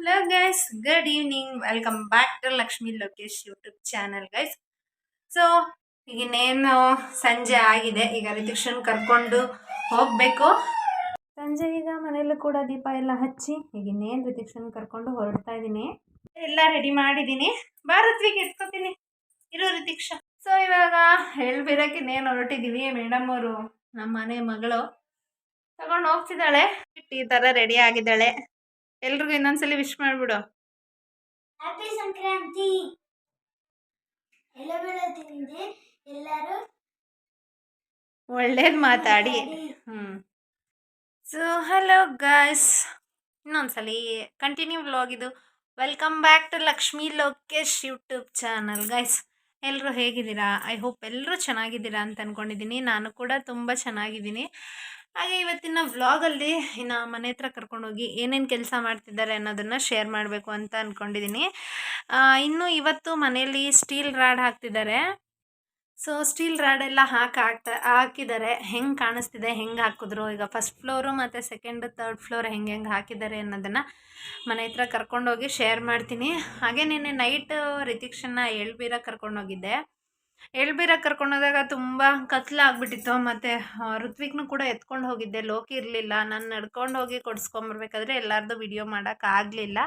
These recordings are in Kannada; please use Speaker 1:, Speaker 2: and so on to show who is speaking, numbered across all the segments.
Speaker 1: Hello guys, good evening. Welcome back to Lakshmi Lokesh YouTube channel guys. So ಈಗಿನ್ನೇನು ಸಂಜೆ ಆಗಿದೆ. ಈಗ ರಿತಿಕ್ಷನ್ ಕರ್ಕೊಂಡು ಹೋಗಬೇಕು. ಸಂಜೆ ಈಗ ಮನೆಯಲ್ಲೂ ಕೂಡ ದೀಪ ಎಲ್ಲ ಹಚ್ಚಿ ಈಗ ಇನ್ನೇನು ರಿತಿಕ್ಷನ್ ಕರ್ಕೊಂಡು ಹೊರಡ್ತಾ ಇದ್ದೀನಿ. ಎಲ್ಲ ರೆಡಿ ಮಾಡಿದ್ದೀನಿ. ಋತ್ವಿಕ್ ಎತ್ಕೋತೀನಿ ಇರೋ ರಿತಿಕ್ಷಾ. ಸೊ ಇವಾಗ ಹೇಳ್ಬಿರಕ್ಕೆ ಇನ್ನೇನು ಹೊರಟಿದ್ದೀವಿ. ಮೇಡಮ್ ಅವರು ನಮ್ಮ ಮನೆ ಮಗಳು ತಗೊಂಡು ಹೋಗ್ತಿದ್ದಾಳೆ. ಈ ಥರ ರೆಡಿ ಆಗಿದ್ದಾಳೆ. ಎಲ್ರಿಗೂ ಇನ್ನೊಂದ್ಸಲಿ ವಿಶ್ ಮಾಡ್ಬಿಡು.
Speaker 2: ಹ್ಯಾಪಿ ಸಂಕ್ರಾಂತಿ. ಎಲ್ಲರೂ
Speaker 1: ಒಳ್ಳೇದು ಮಾತಾಡಿ. ಸೊ ಹಲೋ ಗಾಯ್ಸ್, ಇನ್ನೊಂದ್ಸಲಿ ಕಂಟಿನ್ಯೂ ವ್ಲಾಗ್ ಇದು. Welcome back to Lakshmi Lokesh YouTube channel guys. ಎಲ್ಲರೂ ಹೇಗಿದ್ದೀರಾ? ಐ ಹೋಪ್ ಎಲ್ಲರೂ ಚೆನ್ನಾಗಿದ್ದೀರಾ ಅಂತ ಅಂದ್ಕೊಂಡಿದ್ದೀನಿ. ನಾನು ಕೂಡ ತುಂಬ ಚೆನ್ನಾಗಿದ್ದೀನಿ. ಹಾಗೆ ಇವತ್ತಿನ ವ್ಲಾಗಲ್ಲಿ ಇನ್ನು ಮನೆ ಹತ್ರ ಕರ್ಕೊಂಡೋಗಿ ಏನೇನು ಕೆಲಸ ಮಾಡ್ತಿದ್ದಾರೆ ಅನ್ನೋದನ್ನು ಶೇರ್ ಮಾಡಬೇಕು ಅಂತ ಅಂದ್ಕೊಂಡಿದ್ದೀನಿ. ಇನ್ನು ಇವತ್ತು ಮನೆಯಲ್ಲಿ ಸ್ಟೀಲ್ ರಾಡ್ ಹಾಕ್ತಿದ್ದಾರೆ. ಸೊ ಸ್ಟೀಲ್ ರಾಡೆಲ್ಲ ಹಾಕಿದ್ದಾರೆ. ಹೆಂಗೆ ಕಾಣಿಸ್ತಿದೆ, ಹೆಂಗೆ ಹಾಕಿದ್ರು, ಈಗ ಫಸ್ಟ್ ಫ್ಲೋರು ಮತ್ತು ಸೆಕೆಂಡ್ ಥರ್ಡ್ ಫ್ಲೋರ್ ಹೆಂಗೆ ಹಾಕಿದ್ದಾರೆ ಅನ್ನೋದನ್ನು ಮನೆ ಹತ್ರ ಕರ್ಕೊಂಡೋಗಿ ಶೇರ್ ಮಾಡ್ತೀನಿ. ಹಾಗೆ ನಿನ್ನೆ ನೈಟ್ ರಿತಿಕ್ಷನ್ನ ಎಳ್ಬೀರ ಕರ್ಕೊಂಡೋಗಿದ್ದೆ. ಕರ್ಕೊಂಡೋದಾಗ ತುಂಬ ಕತ್ಲಾಗ್ಬಿಟ್ಟಿತ್ತು. ಮತ್ತು ಋತ್ವಿಕ್ನು ಕೂಡ ಎತ್ಕೊಂಡು ಹೋಗಿದ್ದೆ. ಲೋಕಿ ಇರಲಿಲ್ಲ. ನಾನು ನಡ್ಕೊಂಡು ಹೋಗಿ ಕೊಡಿಸ್ಕೊಂಬರ್ಬೇಕಾದ್ರೆ ಎಲ್ಲರದ್ದು ವಿಡಿಯೋ ಮಾಡೋಕ್ಕಾಗಲಿಲ್ಲ.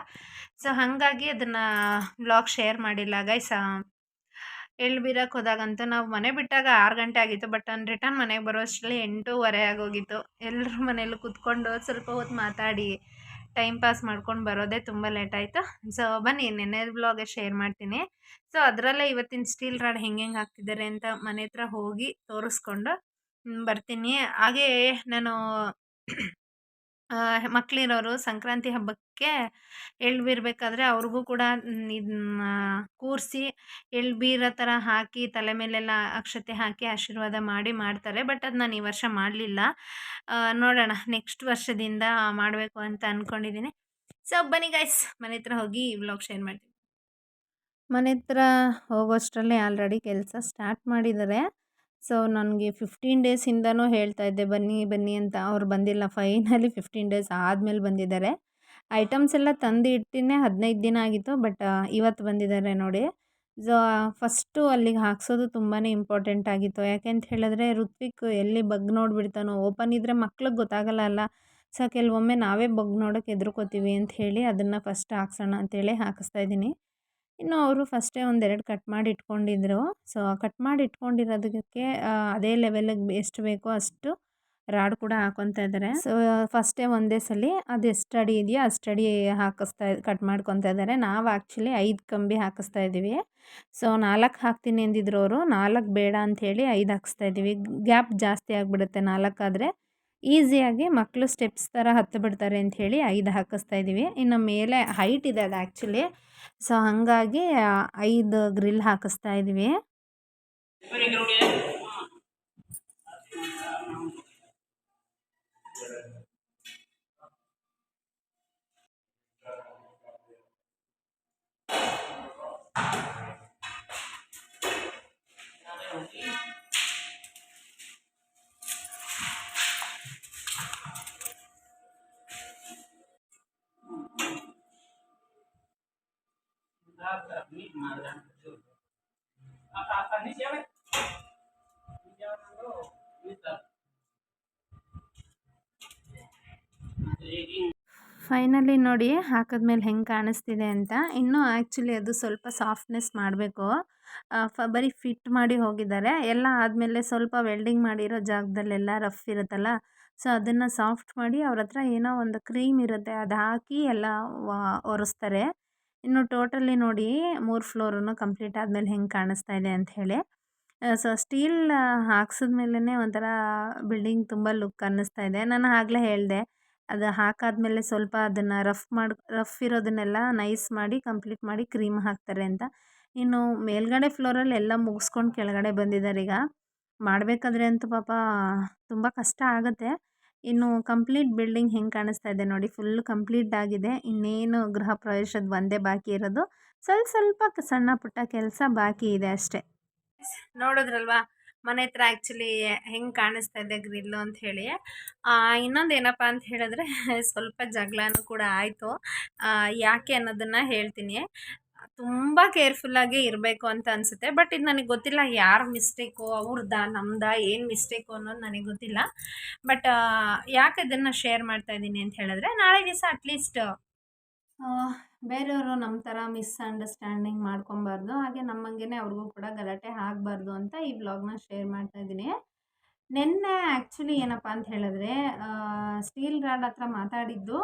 Speaker 1: ಸೊ ಹಾಗಾಗಿ ಅದನ್ನು ವ್ಲಾಗ್ ಶೇರ್ ಮಾಡಿಲ್ಲ ಗೈಸ್. ಎಳ್ಬೀರಕ್ಕೆ ಹೋದಾಗಂತೂ ನಾವು ಮನೆ ಬಿಟ್ಟಾಗ 6 ಗಂಟೆ ಆಗಿತ್ತು. ಬಟ್ ನಾನು ರಿಟರ್ನ್ ಮನೆಗೆ ಬರೋ ಅಷ್ಟರಲ್ಲಿ 8:15 ಆಗೋಗಿತ್ತು. ಎಲ್ಲರ ಮನೇಲೂ ಕೂತ್ಕೊಂಡು ಸ್ವಲ್ಪ ಹೊತ್ತು ಮಾತಾಡಿ ಟೈಮ್ ಪಾಸ್ ಮಾಡ್ಕೊಂಡು ಬರೋದೇ ತುಂಬ ಲೇಟ್ ಆಯಿತು. ಸೊ ಬನ್ನಿ ನೆನ್ನೆ ವ್ಲಾಗೆ ಶೇರ್ ಮಾಡ್ತೀನಿ. ಸೊ ಅದರಲ್ಲೇ ಇವತ್ತಿನ ಸ್ಟೀಲ್ ರಾಡ್ ಹೆಂಗೆ ಹಾಕ್ತಿದ್ದಾರೆ ಅಂತ ಮನೆ ಹತ್ರ ಹೋಗಿ ತೋರಿಸ್ಕೊಂಡು ಬರ್ತೀನಿ. ಹಾಗೇ ನಾನು ಮಕ್ಕಳಿರೋರು ಸಂಕ್ರಾಂತಿ ಹಬ್ಬಕ್ಕೆ ಎಳ್ಬೀರ್ಬೇಕಾದ್ರೆ ಅವ್ರಿಗೂ ಕೂಡ ಇದನ್ನ ಕೂರಿಸಿ ಎಳ್ಬೀರ ಥರ ಹಾಕಿ ತಲೆ ಮೇಲೆಲ್ಲ ಅಕ್ಷತೆ ಹಾಕಿ ಆಶೀರ್ವಾದ ಮಾಡ್ತಾರೆ. ಬಟ್ ಅದು ನಾನು ಈ ವರ್ಷ ಮಾಡಲಿಲ್ಲ. ನೋಡೋಣ, ನೆಕ್ಸ್ಟ್ ವರ್ಷದಿಂದ ಮಾಡಬೇಕು ಅಂತ ಅಂದ್ಕೊಂಡಿದ್ದೀನಿ. ಸೊ ಬನ್ನಿ ಗೈಸ್, ಮನೆ ಹತ್ರ ಹೋಗಿ ವ್ಲಾಗ್ ಶೇರ್ ಮಾಡ್ತೀನಿ. ಮನೆ ಹತ್ರ ಹೋಗೋಷ್ಟರಲ್ಲಿ ಆಲ್ರೆಡಿ ಕೆಲಸ ಸ್ಟಾರ್ಟ್ ಮಾಡಿದ್ದಾರೆ. ಸೊ ನನಗೆ 15 ಡೇಸಿಂದನೂ ಹೇಳ್ತಾ ಇದ್ದೆ ಬನ್ನಿ ಬನ್ನಿ ಅಂತ. ಅವ್ರು ಬಂದಿಲ್ಲ. ಫೈನಲಿ 15 ಡೇಸ್ ಆದಮೇಲೆ ಬಂದಿದ್ದಾರೆ. ಐಟಮ್ಸ್ ಎಲ್ಲ ತಂದು ಇಟ್ಟಿನೇ 15 ದಿನ ಆಗಿತ್ತು. ಬಟ್ ಇವತ್ತು ಬಂದಿದ್ದಾರೆ ನೋಡಿ. ಸೊ ಫಸ್ಟು ಅಲ್ಲಿಗೆ ಹಾಕ್ಸೋದು ತುಂಬಾ ಇಂಪಾರ್ಟೆಂಟ್ ಆಗಿತ್ತು. ಯಾಕೆ ಅಂತ ಹೇಳಿದ್ರೆ ಋತ್ವಿಕ್ ಎಲ್ಲಿ ಬಗ್ ನೋಡಿಬಿಡ್ತಾನೋ. ಓಪನ್ ಇದ್ದರೆ ಮಕ್ಳಿಗೆ ಗೊತ್ತಾಗಲ್ಲ ಅಲ್ಲ. ಸೊ ಕೆಲವೊಮ್ಮೆ ನಾವೇ ಬಗ್ ನೋಡೋಕ್ಕೆ ಹೆದರ್ಕೋತೀವಿ ಅಂತ ಹೇಳಿ ಅದನ್ನು ಫಸ್ಟ್ ಹಾಕ್ಸೋಣ ಅಂತೇಳಿ ಹಾಕಿಸ್ತಾ ಇದ್ದೀನಿ. ಇನ್ನು ಅವರು ಫಸ್ಟೇ ಒಂದೆರಡು ಕಟ್ ಮಾಡಿ ಇಟ್ಕೊಂಡಿದ್ರು. ಸೊ ಕಟ್ ಮಾಡಿ ಇಟ್ಕೊಂಡಿರೋದಕ್ಕೆ ಅದೇ ಲೆವೆಲಿಗೆ ಎಷ್ಟು ಬೇಕೋ ಅಷ್ಟು ರಾಡ್ ಕೂಡ ಹಾಕ್ಕೊತಾ ಇದ್ದಾರೆ. ಸೊ ಫಸ್ಟೇ ಒಂದೇ ಸಲ ಅದು ಎಷ್ಟು ಅಡಿ ಇದೆಯೋ ಅಷ್ಟು ಅಡಿ ಕಟ್ ಮಾಡ್ಕೊತಾ ಇದ್ದಾರೆ. ನಾವು ಆ್ಯಕ್ಚುಲಿ 5 ಕಂಬಿ ಹಾಕಿಸ್ತಾ ಇದ್ದೀವಿ. ಸೊ 4 ಹಾಕ್ತೀನಿ ಅಂದಿದ್ರು ಅವರು. 4 ಬೇಡ ಅಂಥೇಳಿ 5 ಹಾಕಿಸ್ತಾ ಇದ್ದೀವಿ. ಗ್ಯಾಪ್ ಜಾಸ್ತಿ ಆಗಿಬಿಡುತ್ತೆ 4 ಆದರೆ. ಈಸಿಯಾಗಿ ಮಕ್ಕಳು ಸ್ಟೆಪ್ಸ್ ಥರ ಹತ್ತು ಬಿಡ್ತಾರೆ ಅಂಥೇಳಿ 5 ಹಾಕಿಸ್ತಾ ಇದ್ದೀವಿ. ಇನ್ನು ಮೇಲೆ ಹೈಟ್ ಇದೆ ಅದು ಆ್ಯಕ್ಚುಲಿ. ಸೊ ಹಾಗಾಗಿ 5 ಗ್ರಿಲ್ ಹಾಕಿಸ್ತಾ ಇದ್ದೀವಿ. ಫೈನಲಿ ನೋಡಿ ಹಾಕಿದ್ಮೇಲೆ ಹೆಂಗೆ ಕಾಣಿಸ್ತಿದೆ ಅಂತ. ಇನ್ನೂ ಆ್ಯಕ್ಚುಲಿ ಅದು ಸ್ವಲ್ಪ ಸಾಫ್ಟ್ನೆಸ್ ಮಾಡಬೇಕು. ಬರೀ ಫಿಟ್ ಮಾಡಿ ಹೋಗಿದ್ದಾರೆ. ಎಲ್ಲ ಆದಮೇಲೆ ಸ್ವಲ್ಪ ವೆಲ್ಡಿಂಗ್ ಮಾಡಿರೋ ಜಾಗದಲ್ಲೆಲ್ಲ ರಫ್ ಇರುತ್ತಲ್ಲ. ಸೊ ಅದನ್ನು ಸಾಫ್ಟ್ ಮಾಡಿ ಅವ್ರ ಹತ್ರ ಏನೋ ಒಂದು ಕ್ರೀಮ್ ಇರುತ್ತೆ ಅದು ಹಾಕಿ ಎಲ್ಲ ಒರೆಸ್ತಾರೆ. ಇನ್ನು ಟೋಟಲಿ ನೋಡಿ 3 ಫ್ಲೋರನ್ನು ಕಂಪ್ಲೀಟ್ ಆದಮೇಲೆ ಹೆಂಗೆ ಕಾಣಿಸ್ತಾ ಇದೆ ಅಂಥೇಳಿ. ಸೊ ಸ್ಟೀಲ್ ಹಾಕ್ಸಿದ್ಮೇಲೆ ಒಂಥರ ಬಿಲ್ಡಿಂಗ್ ತುಂಬ ಲುಕ್ ಅನ್ನಿಸ್ತಾ ಇದೆ. ನಾನು ಆಗಲೇ ಹೇಳಿದೆ ಅದು ಹಾಕಾದ್ಮೇಲೆ ಸ್ವಲ್ಪ ಅದನ್ನು ರಫ್ ಇರೋದನ್ನೆಲ್ಲ ನೈಸ್ ಮಾಡಿ ಕಂಪ್ಲೀಟ್ ಮಾಡಿ ಕ್ರೀಮ್ ಹಾಕ್ತಾರೆ ಅಂತ. ಇನ್ನು ಮೇಲ್ಗಡೆ ಫ್ಲೋರಲ್ಲಿ ಎಲ್ಲ ಮುಗಿಸ್ಕೊಂಡು ಕೆಳಗಡೆ ಬಂದಿದ್ದಾರೆ. ಈಗ ಮಾಡಬೇಕಾದ್ರೆ ಅಂತೂ ಪಾಪ ತುಂಬ ಕಷ್ಟ ಆಗುತ್ತೆ. ಇನ್ನು ಕಂಪ್ಲೀಟ್ ಬಿಲ್ಡಿಂಗ್ ಹೆಂಗೆ ಕಾಣಿಸ್ತಾ ಇದೆ ನೋಡಿ. ಫುಲ್ ಕಂಪ್ಲೀಟ್ ಆಗಿದೆ. ಇನ್ನೇನು ಗೃಹ ಪ್ರವೇಶದ ಒಂದೇ ಬಾಕಿ ಇರೋದು. ಸ್ವಲ್ಪ ಸಣ್ಣ ಪುಟ್ಟ ಕೆಲಸ ಬಾಕಿ ಇದೆ ಅಷ್ಟೇ. ನೋಡಿದ್ರಲ್ವಾ ಮನೆ ಹತ್ರ ಆ್ಯಕ್ಚುಲಿ ಹೆಂಗೆ ಕಾಣಿಸ್ತಾ ಇದೆ ಗ್ರಿಲ್ಲು ಅಂತ ಹೇಳಿ. ಇನ್ನೊಂದು ಏನಪ್ಪ ಅಂತ ಹೇಳಿದ್ರೆ ಸ್ವಲ್ಪ ಜಗಳನೂ ಕೂಡ ಆಯಿತು. ಯಾಕೆ ಅನ್ನೋದನ್ನು ಹೇಳ್ತೀನಿ. ತುಂಬ ಕೇರ್ಫುಲ್ಲಾಗಿ ಇರಬೇಕು ಅಂತ ಅನಿಸುತ್ತೆ. ಬಟ್ ಇದು ನನಗೆ ಗೊತ್ತಿಲ್ಲ ಯಾರ ಮಿಸ್ಟೇಕು ಅವ್ರದ್ದಾ ನಮ್ಮದಾ ಏನು ಮಿಸ್ಟೇಕು ಅನ್ನೋದು ನನಗೆ ಗೊತ್ತಿಲ್ಲ. ಬಟ್ ಯಾಕೆ ಇದನ್ನು ಶೇರ್ ಮಾಡ್ತಾ ಇದ್ದೀನಿ ಅಂತ ಹೇಳಿದ್ರೆ, ನಾಳೆ ದಿವಸ ಅಟ್ಲೀಸ್ಟ್ ಬೇರೆಯವರು ನಮ್ಮ ಥರ ಮಿಸ್ಅಂಡರ್ಸ್ಟ್ಯಾಂಡಿಂಗ್ ಮಾಡ್ಕೊಬಾರ್ದು. ಹಾಗೆ ನಮ್ಮಂಗೆನೇ ಅವ್ರಿಗೂ ಕೂಡ ಗಲಾಟೆ ಆಗಬಾರ್ದು ಅಂತ ಈ ವ್ಲಾಗ್ನ ಶೇರ್ ಮಾಡ್ತಾ ಇದ್ದೀನಿ. ನಿನ್ನೆ ಆ್ಯಕ್ಚುಲಿ ಏನಪ್ಪ ಅಂತ ಹೇಳಿದ್ರೆ, ಸ್ಟೀಲ್ ರಾಡ್ ಹತ್ರ ಮಾತಾಡಿದ್ದು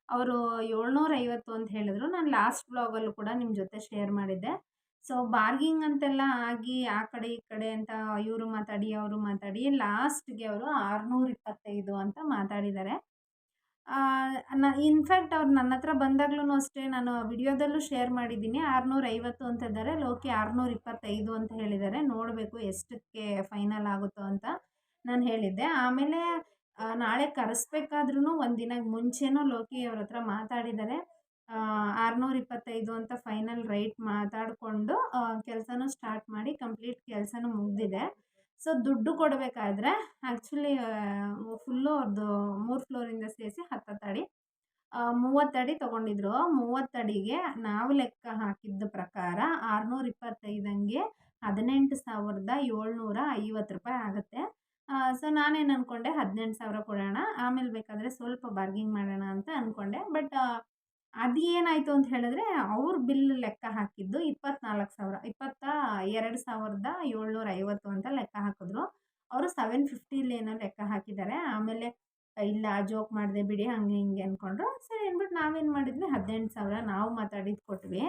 Speaker 1: ಅವರು 750 ಅಂತ ಹೇಳಿದ್ರು. ನಾನು ಲಾಸ್ಟ್ ವ್ಲಾಗಲ್ಲೂ ಕೂಡ ನಿಮ್ಮ ಜೊತೆ ಶೇರ್ ಮಾಡಿದ್ದೆ. ಸೊ ಬಾರ್ಗಿಂಗ್ ಅಂತೆಲ್ಲ ಆಗಿ ಆ ಕಡೆ ಈ ಕಡೆ ಅಂತ ಇವರು ಮಾತಾಡಿ, ಅವರು ಮಾತಾಡಿ ಲಾಸ್ಟ್‌ಗೆ ಅವರು 625 ಅಂತ ಮಾತಾಡಿದ್ದಾರೆ. ಇನ್‌ಫ್ಯಾಕ್ಟ್ ಅವ್ರು ನನ್ನ ಹತ್ರ ಬಂದಾಗ್ಲೂ ಅಷ್ಟೇ, ನಾನು ವಿಡಿಯೋದಲ್ಲೂ ಶೇರ್ ಮಾಡಿದ್ದೀನಿ. 650 ಅಂತ ಇದ್ದಾರೆ. ಲೋಕಿ 625 ಅಂತ ಹೇಳಿದ್ದಾರೆ. ನೋಡಬೇಕು ಎಷ್ಟಕ್ಕೆ ಫೈನಲ್ ಆಗುತ್ತೋ ಅಂತ ನಾನು ಹೇಳಿದ್ದೆ. ಆಮೇಲೆ ನಾಳೆ ಕರೆಸ್ಬೇಕಾದ್ರೂ ಒಂದಿನ ಮುಂಚೆನೂ ಲೋಕಿ ಅವ್ರ ಹತ್ರ ಮಾತಾಡಿದ್ದಾರೆ. 625 ಅಂತ ಫೈನಲ್ ರೇಟ್ ಮಾತಾಡಿಕೊಂಡು ಕೆಲಸನೂ ಸ್ಟಾರ್ಟ್ ಮಾಡಿ ಕಂಪ್ಲೀಟ್ ಕೆಲಸನೂ ಮುಗಿದಿದೆ. ಸೊ ದುಡ್ಡು ಕೊಡಬೇಕಾದ್ರೆ ಆ್ಯಕ್ಚುಲಿ ಫುಲ್ಲು ಅವ್ರದ್ದು 3 ಫ್ಲೋರಿಂದ ಸೇರಿಸಿ 10 ಅಡಿ 30 ಅಡಿ ತೊಗೊಂಡಿದ್ರು. 30 ಅಡಿಗೆ ನಾವು ಲೆಕ್ಕ ಹಾಕಿದ್ದ ಪ್ರಕಾರ 625 ₹18,750 ಆಗುತ್ತೆ. ಸೊ ನಾನೇನು ಅಂದ್ಕೊಂಡೆ 18,000 ಕೊಡೋಣ, ಆಮೇಲೆ ಬೇಕಾದರೆ ಸ್ವಲ್ಪ ಬಾರ್ಗಿಂಗ್ ಮಾಡೋಣ ಅಂತ ಅಂದ್ಕೊಂಡೆ. ಬಟ್ ಅದೇನಾಯಿತು ಅಂತ ಹೇಳಿದ್ರೆ, ಅವ್ರ ಬಿಲ್ ಲೆಕ್ಕ ಹಾಕಿದ್ದು 24,000 22,750 ಅಂತ ಲೆಕ್ಕ ಹಾಕಿದ್ರು. ಅವರು 750 ಏನೋ ಲೆಕ್ಕ ಹಾಕಿದ್ದಾರೆ. ಆಮೇಲೆ ಇಲ್ಲ ಜೋಕ್ ಮಾಡಿದೆ ಬಿಡಿ ಹಂಗೆ ಹಿಂಗೆ ಅಂದ್ಕೊಂಡ್ರು. ಸರಿ ಅಂದ್ಬಿಟ್ಟು ನಾವೇನು ಮಾಡಿದ್ವಿ, 18,000 ನಾವು ಮಾತಾಡಿದ್ದು ಕೊಟ್ವಿ.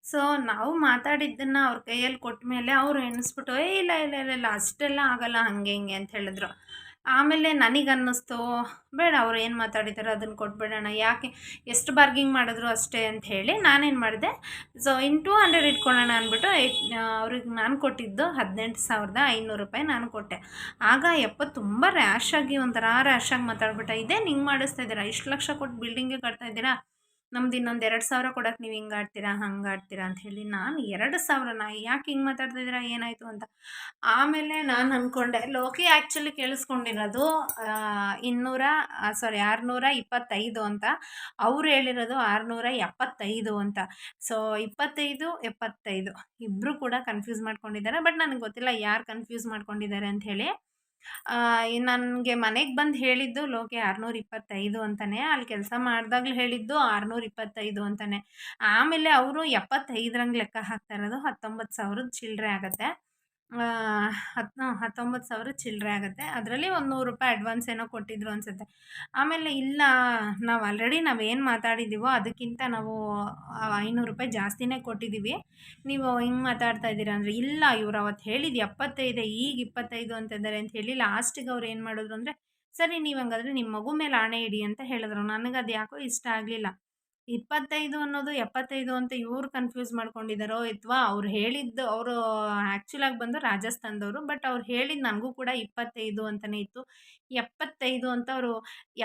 Speaker 1: ಸೊ ನಾವು ಮಾತಾಡಿದ್ದನ್ನು ಅವ್ರ ಕೈಯಲ್ಲಿ ಕೊಟ್ಟ ಮೇಲೆ ಅವರು ಎಣಿಸ್ಬಿಟ್ಟು ಇಲ್ಲ ಇಲ್ಲ ಇಲ್ಲ ಇಲ್ಲ ಅಷ್ಟೆಲ್ಲ ಆಗಲ್ಲ ಹಾಗೆ ಹಿಂಗೆ ಅಂತ ಹೇಳಿದ್ರು. ಆಮೇಲೆ ನನಗನ್ನಿಸ್ತು ಬೇಡ ಅವ್ರು ಏನು ಮಾತಾಡಿದಾರೋ ಅದನ್ನು ಕೊಟ್ಬಿಡೋಣ, ಯಾಕೆ ಎಷ್ಟು ಬಾರ್ಗಿಂಗ್ ಮಾಡಿದ್ರು ಅಷ್ಟೇ ಅಂತ ಹೇಳಿ ನಾನೇನು ಮಾಡಿದೆ, ಸೊ 200 ಇಟ್ಕೊಳ್ಳೋಣ ಅಂದ್ಬಿಟ್ಟು ಅವ್ರಿಗೆ ನಾನು ಕೊಟ್ಟಿದ್ದು 18,500 ನಾನು ಕೊಟ್ಟೆ. ಆಗ ತುಂಬ ರ್ಯಾಶಾಗಿ ಒಂಥರ ರ್ಯಾಶಾಗಿ ಮಾತಾಡ್ಬಿಟ್ಟ, ಇದೇನು ಹಿಂಗೆ ಮಾಡಿಸ್ತಾ ಇದ್ದೀರಾ, ಇಷ್ಟು ಲಕ್ಷ ಕೊಟ್ಟು ಬಿಲ್ಡಿಂಗೇ ಕಟ್ತಾ ಇದ್ದೀರಾ, ನಮ್ದು ಇನ್ನೊಂದು 2,000 ಕೊಡೋಕೆ ನೀವು ಹಿಂಗೆ ಆಡ್ತೀರಾ ಹಂಗೆ ಆಡ್ತೀರಾ ಅಂತ ಹೇಳಿ. ನಾನು 2,000ನಾ ಯಾಕೆ ಹಿಂಗೆ ಮಾತಾಡ್ತಾ ಇದ್ದೀರಾ ಏನಾಯಿತು ಅಂತ. ಆಮೇಲೆ ನಾನು ಅಂದ್ಕೊಂಡೆ ಲೋಕಿ ಆ್ಯಕ್ಚುಲಿ ಕೇಳಿಸ್ಕೊಂಡಿರೋದು 625 ಅಂತ, ಅವ್ರು ಹೇಳಿರೋದು 675 ಅಂತ. ಸೊ 25, 75 ಇಬ್ಬರು ಕೂಡ ಕನ್ಫ್ಯೂಸ್ ಮಾಡ್ಕೊಂಡಿದ್ದಾರೆ. ಬಟ್ ನನಗೆ ಗೊತ್ತಿಲ್ಲ ಯಾರು ಕನ್ಫ್ಯೂಸ್ ಮಾಡ್ಕೊಂಡಿದ್ದಾರೆ ಅಂಥೇಳಿ. ನನಗೆ ಮನೆಗೆ ಬಂದು ಹೇಳಿದ್ದು ಲೋಕಿ 625 ಅಂತಲೇ, ಅಲ್ಲಿ ಕೆಲಸ ಮಾಡಿದಾಗಲೂ ಹೇಳಿದ್ದು 625 ಅಂತಲೇ. ಆಮೇಲೆ ಅವರು 75ರಂಗೆ ಲೆಕ್ಕ ಹಾಕ್ತಾ ಇರೋದು 19,000 ಚಿಲ್ಲರೆ ಆಗುತ್ತೆ. 19,000 ಚಿಲ್ಲರೆ ಆಗುತ್ತೆ. ಅದರಲ್ಲಿ ಒಂದು ₹100 ಅಡ್ವಾನ್ಸ್ ಏನೋ ಕೊಟ್ಟಿದ್ರು ಅನಿಸುತ್ತೆ. ಆಮೇಲೆ ಇಲ್ಲ ನಾವು ಆಲ್ರೆಡಿ ನಾವೇನು ಮಾತಾಡಿದ್ದೀವೋ ಅದಕ್ಕಿಂತ ನಾವು ₹500 ಜಾಸ್ತಿನೇ ಕೊಟ್ಟಿದ್ದೀವಿ, ನೀವು ಹಿಂಗೆ ಮಾತಾಡ್ತಾ ಇದ್ದೀರಾ ಅಂದರೆ, ಇಲ್ಲ ಇವ್ರು ಅವತ್ತು ಹೇಳಿದ್ದು 75 ಈಗ 25 ಅಂತಿದ್ದಾರೆ ಅಂತ ಹೇಳಿ ಲಾಸ್ಟಿಗೆ ಅವ್ರು ಏನು ಮಾಡಿದ್ರು ಅಂದರೆ, ಸರಿ ನೀವು ಹಂಗಾದ್ರೆ ನಿಮ್ಮ ಮಗು ಮೇಲೆ ಆಣೆ ಇಡಿ ಅಂತ ಹೇಳಿದ್ರು. ನನಗದು ಯಾಕೋ ಇಷ್ಟ ಆಗಲಿಲ್ಲ. 25 ಅನ್ನೋದು 75 ಅಂತ ಇವ್ರು ಕನ್ಫ್ಯೂಸ್ ಮಾಡ್ಕೊಂಡಿದ್ದಾರೋ ಅಥವಾ ಅವ್ರು ಹೇಳಿದ್ದು, ಅವರು ಆ್ಯಕ್ಚುಲಾಗಿ ಬಂದು ರಾಜಸ್ಥಾನದವರು, ಬಟ್ ಅವ್ರು ಹೇಳಿದ್ದು ನನಗೂ ಕೂಡ 25 ಅಂತಲೇ ಇತ್ತು. 75 ಅಂತ ಅವರು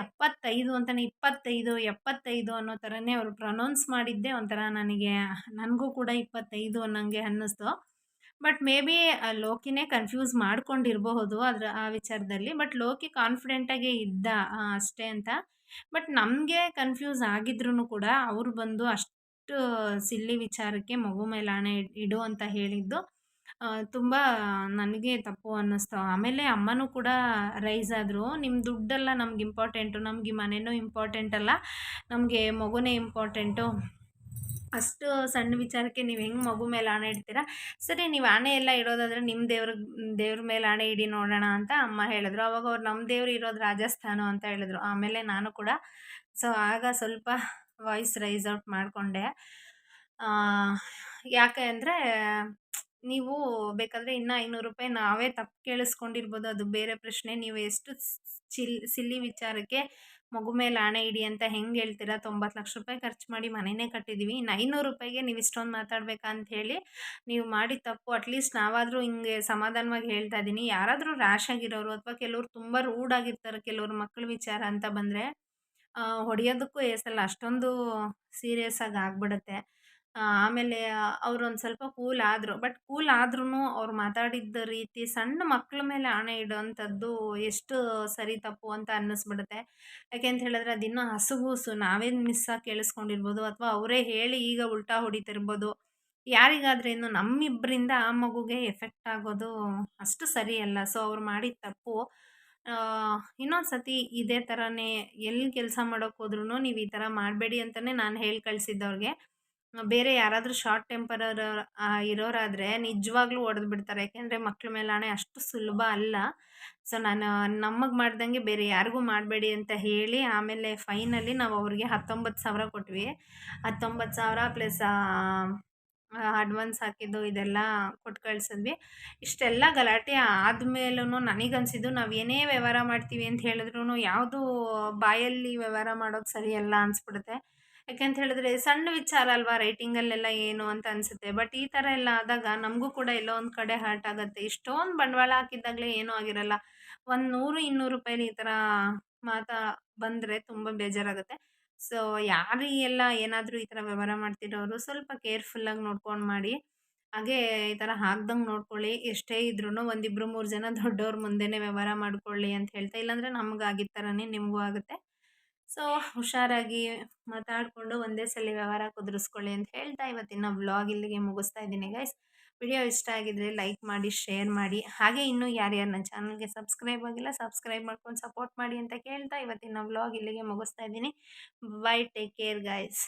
Speaker 1: 75 ಅಂತಲೇ 25, 75 ಅನ್ನೋ ಥರನೇ ಅವರು ಪ್ರೊನೌನ್ಸ್ ಮಾಡಿದ್ದೇ ಒಂಥರ ನನಗೂ ಕೂಡ 25 ಅನ್ನಂಗೆ ಅನ್ನಿಸ್ತು. ಬಟ್ ಮೇ ಬಿ ಲೋಕಿನೇ ಕನ್ಫ್ಯೂಸ್ ಮಾಡ್ಕೊಂಡಿರಬಹುದು ಆ ವಿಚಾರದಲ್ಲಿ. ಬಟ್ ಲೋಕಿ ಕಾನ್ಫಿಡೆಂಟಾಗೇ ಇದ್ದ ಅಷ್ಟೇ ಅಂತ. ಬಟ್ ನಮಗೆ ಕನ್ಫ್ಯೂಸ್ ಆಗಿದ್ರೂ ಕೂಡ ಅವರು ಬಂದು ಅಷ್ಟು ಸಿಲ್ಲಿ ವಿಚಾರಕ್ಕೆ ಮಗು ಮೇಲೆ ಆಣೆ ಇಡು ಅಂತ ಹೇಳಿದ್ದು ತುಂಬ ನನಗೆ ತಪ್ಪು ಅನ್ನಿಸ್ತು. ಆಮೇಲೆ ಅಮ್ಮನೂ ಕೂಡ ರೈಸ್ ಆದರು, ನಿಮ್ಮ ದುಡ್ಡೆಲ್ಲ ನಮ್ಗೆ ಇಂಪಾರ್ಟೆಂಟು, ನಮ್ಗೆ ಮನೆಯೂ ಇಂಪಾರ್ಟೆಂಟ್ ಅಲ್ಲ, ನಮಗೆ ಮಗುನೇ ಇಂಪಾರ್ಟೆಂಟು, ಅಷ್ಟು ಸಣ್ಣ ವಿಚಾರಕ್ಕೆ ನೀವು ಹೆಂಗೆ ಮಗು ಮೇಲೆ ಆಣೆ ಇಡ್ತೀರಾ, ಸರಿ ನೀವು ಆಣೆ ಎಲ್ಲ ಇಡೋದಾದರೆ ನಿಮ್ಮ ದೇವ್ರ ಮೇಲೆ ಆಣೆ ಇಡಿ ನೋಡೋಣ ಅಂತ ಅಮ್ಮ ಹೇಳಿದ್ರು. ಅವಾಗ ಅವ್ರು ನಮ್ಮ ದೇವ್ರು ಇರೋದು ರಾಜಸ್ಥಾನ ಅಂತ ಹೇಳಿದ್ರು. ಆಮೇಲೆ ನಾನು ಕೂಡ ಸೊ ಆಗ ಸ್ವಲ್ಪ ವಾಯ್ಸ್ ರೈಸ್ ಔಟ್ ಮಾಡಿಕೊಂಡೆ. ಯಾಕೆ ಅಂದರೆ ನೀವು ಬೇಕಾದರೆ ಇನ್ನೂ ₹500 ನಾವೇ ತಪ್ಪು ಕೇಳಿಸ್ಕೊಂಡಿರ್ಬೋದು, ಅದು ಬೇರೆ ಪ್ರಶ್ನೆ. ನೀವು ಎಷ್ಟು ಸಿಲ್ಲಿ ವಿಚಾರಕ್ಕೆ ಮಗು ಮೇಲೆ ಆಣೆ ಇಡಿ ಅಂತ ಹೆಂಗೆ ಹೇಳ್ತೀರಾ, 90 ಲಕ್ಷ ರೂಪಾಯಿ ಖರ್ಚು ಮಾಡಿ ಮನೆಯೇ ಕಟ್ಟಿದ್ದೀವಿ, ಇನ್ನು ₹500ಗೆ ನೀವು ಇಷ್ಟೊಂದು ಮಾತಾಡ್ಬೇಕಾ ಅಂಥೇಳಿ ನೀವು ಮಾಡಿದ ತಪ್ಪು. ಅಟ್ಲೀಸ್ಟ್ ನಾವಾದರೂ ಹಿಂಗೆ ಸಮಾಧಾನವಾಗಿ ಹೇಳ್ತಾ ಇದ್ದೀನಿ. ಯಾರಾದರೂ ರ್ಯಾಶ್ ಆಗಿರೋರು ಅಥವಾ ಕೆಲವರು ತುಂಬ ರೂಡ್ ಆಗಿರ್ತಾರೆ, ಕೆಲವರು ಮಕ್ಕಳ ವಿಚಾರ ಅಂತ ಬಂದರೆ ಹೊಡೆಯೋದಕ್ಕೂ ಏಸಲ್ಲ, ಅಷ್ಟೊಂದು ಸೀರಿಯಸ್ ಆಗಿ ಆಗ್ಬಿಡುತ್ತೆ. ಆಮೇಲೆ ಅವ್ರೊಂದು ಸ್ವಲ್ಪ ಕೂಲ್ ಆದ್ರು. ಬಟ್ ಕೂಲ್ ಆದ್ರೂನು ಅವ್ರು ಮಾತಾಡಿದ್ದ ರೀತಿ ಸಣ್ಣ ಮಕ್ಳ ಮೇಲೆ ಆಣೆ ಇಡುವಂಥದ್ದು ಎಷ್ಟು ಸರಿ ತಪ್ಪು ಅಂತ ಅನ್ನಿಸ್ಬಿಡುತ್ತೆ. ಯಾಕೆ ಅಂತ ಹೇಳಿದ್ರೆ ಅದಿನ್ನೂ ಹಸುಗೂಸು. ನಾವೇನ್ ಮಿಸ್ಸಾಗಿ ಕೇಳಿಸ್ಕೊಂಡಿರ್ಬೋದು ಅಥವಾ ಅವರೇ ಹೇಳಿ ಈಗ ಉಲ್ಟಾ ಹೊಡಿತಿರ್ಬೋದು. ಯಾರಿಗಾದ್ರೇನು ನಮ್ಮಿಬ್ಬರಿಂದ ಆ ಮಗುಗೆ ಎಫೆಕ್ಟ್ ಆಗೋದು ಅಷ್ಟು ಸರಿಯಲ್ಲ. ಸೊ ಅವ್ರು ಮಾಡಿದ ತಪ್ಪು. ಇನ್ನೊಂದು ಸತಿ ಇದೇ ಥರನೇ ಎಲ್ಲಿ ಕೆಲಸ ಮಾಡೋಕೆ ಹೋದ್ರುನು ನೀವು ಈ ಥರ ಮಾಡಬೇಡಿ ಅಂತಾನೆ ನಾನು ಹೇಳಿ ಕಳ್ಸಿದ್ದು ಅವ್ರಿಗೆ. ಬೇರೆ ಯಾರಾದರೂ ಶಾರ್ಟ್ ಟೆಂಪರರ್ ಇರೋರಾದ್ರೆ ನಿಜವಾಗ್ಲೂ ಹೊಡೆದು ಬಿಡ್ತಾರೆ. ಯಾಕೆಂದ್ರೆ ಮಕ್ಳ ಮೇಲಾಣೆ ಅಷ್ಟು ಸುಲಭ ಅಲ್ಲ. ಸೊ ನಾನು ನಮಗೆ ಮಾಡ್ದಂಗೆ ಬೇರೆ ಯಾರಿಗೂ ಮಾಡಬೇಡಿ ಅಂತ ಹೇಳಿ ಆಮೇಲೆ ಫೈನಲಿ ನಾವು ಅವ್ರಿಗೆ 19,000 ಕೊಟ್ವಿ. 19,000 ಪ್ಲಸ್ ಅಡ್ವಾನ್ಸ್ ಹಾಕಿದ್ದು ಇದೆಲ್ಲ ಕೊಟ್ಟು ಕಳ್ಸಿದ್ವಿ. ಇಷ್ಟೆಲ್ಲ ಗಲಾಟೆ ಆದ್ಮೇಲೂನು ನನಗನ್ಸಿದ್ದು ನಾವು ಏನೇ ವ್ಯವಹಾರ ಮಾಡ್ತೀವಿ ಅಂತ ಹೇಳಿದ್ರೂ ಯಾವುದೂ ಬಾಯಲ್ಲಿ ವ್ಯವಹಾರ ಮಾಡೋದು ಸರಿಯಲ್ಲ ಅನ್ಸ್ಬಿಡುತ್ತೆ. ಯಾಕೆಂತ ಹೇಳಿದ್ರೆ ಸಣ್ಣ ವಿಚಾರ ಅಲ್ವಾ ರೈಟಿಂಗಲ್ಲೆಲ್ಲ ಏನು ಅಂತ ಅನ್ಸುತ್ತೆ. ಬಟ್ ಈ ಥರ ಎಲ್ಲ ಆದಾಗ ನಮಗೂ ಕೂಡ ಎಲ್ಲೋ ಒಂದು ಕಡೆ ಹರ್ಟ್ ಆಗುತ್ತೆ. ಇಷ್ಟೊಂದು ಬಂಡವಾಳ ಹಾಕಿದ್ದಾಗಲೇ ಏನೂ ಆಗಿರಲ್ಲ. ಒಂದು 100, 200 ರೂಪಾಯಿಲಿ ಈ ಥರ ಮಾತಾ ಬಂದರೆ ತುಂಬ ಬೇಜಾರಾಗುತ್ತೆ. ಸೊ ಯಾರಿಗೆಲ್ಲ ಏನಾದರೂ ಈ ಥರ ವ್ಯವಹಾರ ಮಾಡ್ತಿರೋರು ಸ್ವಲ್ಪ ಕೇರ್‌ಫುಲ್ಲಾಗಿ ನೋಡ್ಕೊಂಡು ಮಾಡಿ. ಹಾಗೇ ಈ ಥರ ಆಗ್ದಂಗೆ ನೋಡ್ಕೊಳ್ಳಿ. ಎಷ್ಟೇ ಇದ್ರೂ ಒಂದಿಬ್ರು 3 ಜನ ದೊಡ್ಡೋರ ಮುಂದೆನೇ ವ್ಯವಹಾರ ಮಾಡ್ಕೊಳ್ಳಿ ಅಂತ ಹೇಳ್ತಾ, ಇಲ್ಲಾಂದ್ರೆ ನಮ್ಗಾಗಿದ್ದ ಥರನೇ ನಿಮಗೂ ಆಗುತ್ತೆ. ಸೊ ಹುಷಾರಾಗಿ ಮಾತಾಡಿಕೊಂಡು ಒಂದೇ ಸಲ ವ್ಯವಹಾರ ಕುದುರಿಸ್ಕೊಳ್ಳಿ ಅಂತ ಹೇಳ್ತಾ ಇವತ್ತಿನ ವ್ಲಾಗ್ ಇಲ್ಲಿಗೆ ಮುಗಿಸ್ತಾ ಇದ್ದೀನಿ ಗೈಸ್. ವಿಡಿಯೋ ಇಷ್ಟ ಆಗಿದ್ರೆ ಲೈಕ್ ಮಾಡಿ, ಶೇರ್ ಮಾಡಿ. ಹಾಗೆ ಇನ್ನೂ ಯಾರ್ಯಾರು ನನ್ನ ಚಾನಲ್‌ಗೆ ಸಬ್ಸ್ಕ್ರೈಬ್ ಆಗಿಲ್ಲ ಸಬ್ಸ್ಕ್ರೈಬ್ ಮಾಡ್ಕೊಂಡು ಸಪೋರ್ಟ್ ಮಾಡಿ ಅಂತ ಕೇಳ್ತಾ ಇವತ್ತಿನ ವ್ಲಾಗ್ ಇಲ್ಲಿಗೆ ಮುಗಿಸ್ತಾ ಇದ್ದೀನಿ. By, take care guys.